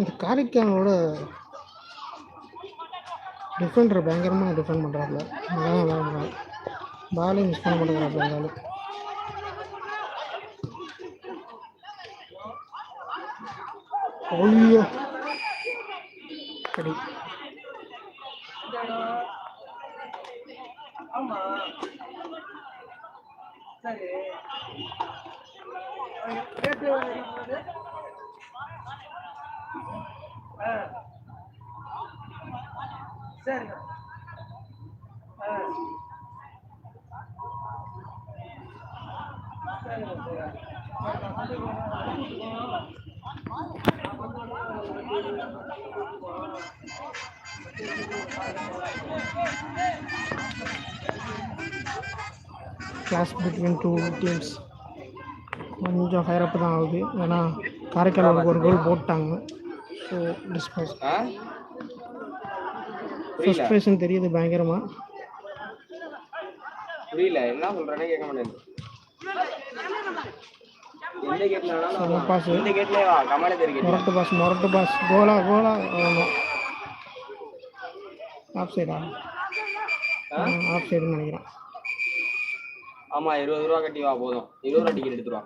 இந்த காரைக்காலோட டிஃபெண்டர் பயங்கரமாக டிஃபெண்ட் பண்ணுறாப்புல, நல்லா விளாடுறாங்க, பாலே மிஸ் பண்ண மாட்டேங்கிறாப்புல இருந்தாலும். ஐயோ சரி கிளாஸ் பிட்வீன் டூ டீம்ஸ் கொஞ்சம் ஃபயரப்பு தான் ஆகுது. ஏன்னா காரைக்கால் ஒரு கோல் போட்டாங்க. ஸோ டிஸ்போஸ் ஃபர்ஸ்ட் ஃபேஸ்ன்னு தெரியுது பயங்கரமா. புரியல என்ன சொல்றேன்னு கேட்க மாட்டேன். எந்த கேட்ல பாஸ், இந்த கேட்லயே வா, கமால தெரியும். மொரட்டு பாஸ் கோலா ஆஃப் சைடா? ஆஃப் சைடுன்னு நினைக்கிறேன். ஆமா 20 ரூபா கட்டி வா, போதும் 20 ரூபா டிக்கெட் எடுத்துட்டு வா.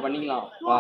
பண்ணிக்கலாம் வா.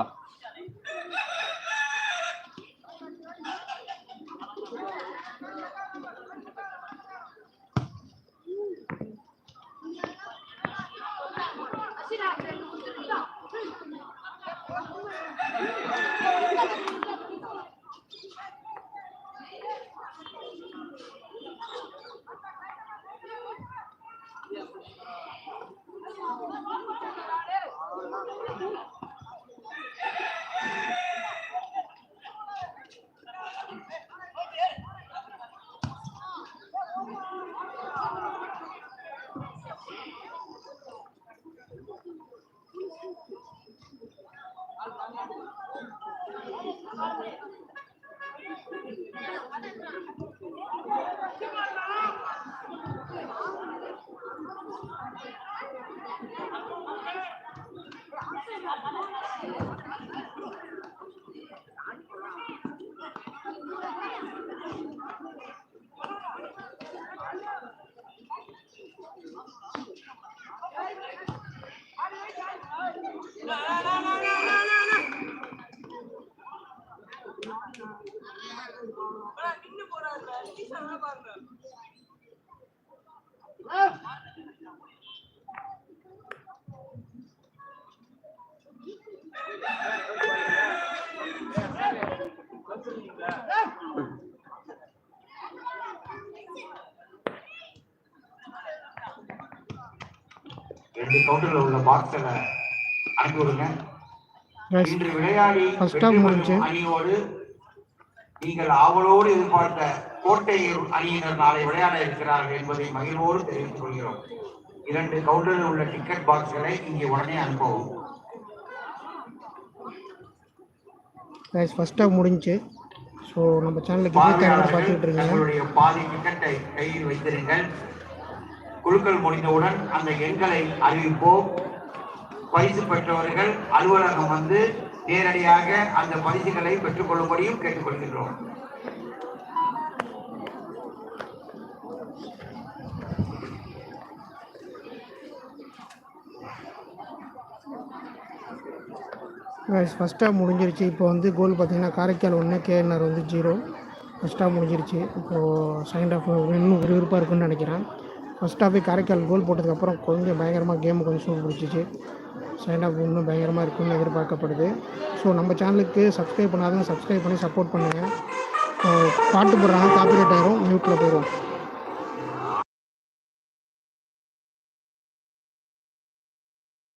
ரெண்டு கவுண்டர்ல உள்ள பாக்ஸை அனுப்பி விடுங்க. இன்று விளையாடி அணியோடு நீங்கள் ஆவலோடு எதிர்பார்த்த கோட்டை அணியினர் நாளை விளையாட இருக்கிறார்கள் என்பதை மகிழ்வோடு தெரிவித்துக் கொள்கிறோம். 2 கவுண்டரில் உள்ள டிக்கெட் பாக்ஸ்களை இங்கே உடனே அனுப்பவும். ஃபர்ஸ்ட் ஹாஃப் முடிஞ்சு. ஸோ நம்ம சேனலுக்கு பார்த்துட்டு இருக்கீங்க. உங்களுடைய பாதி டிக்கெட்டை கையில் வைத்திருங்கள். குழுக்கள் முடிந்தவுடன் அந்த எண்களை அறிவிப்போம். பரிசு பெற்றவர்கள் அலுவலகம் வந்து நேரடியாக அந்த பரிசுகளை பெற்றுக் கொள்ளும்படியும் கேட்டுக்கொள்கின்றோம். ஃபர்ஸ்ட் ஹாஃப் முடிஞ்சிருச்சு. இப்போ வந்து கோல் பார்த்தீங்கன்னா காரைக்கால் 1, KNR 0. ஃபர்ஸ்ட் ஹாஃப் முடிஞ்சிருச்சு. இப்போது செகண்ட் ஹாஃப் இன்னும் விறுவிறுப்பாக இருக்குன்னு நினைக்கிறேன். ஃபர்ஸ்ட் ஹாஃபே காரைக்கால் கோல் போட்டதுக்கப்புறம் கொஞ்சம் பயங்கரமாக கேமு கொஞ்சம் சூடு பிடிச்சிச்சு. செகண்ட் ஹாஃப் இன்னும் பயங்கரமாக இருக்குன்னு எதிர்பார்க்கப்படுது. ஸோ நம்ம சேனலுக்கு சப்ஸ்கிரைப் பண்ணாதவங்க சப்ஸ்கிரைப் பண்ணி சப்போர்ட் பண்ணுங்கள். பாட்டு போடுறாங்க, காப்பிரைட் ஆயிரும், மியூட்டில் போயிடும்.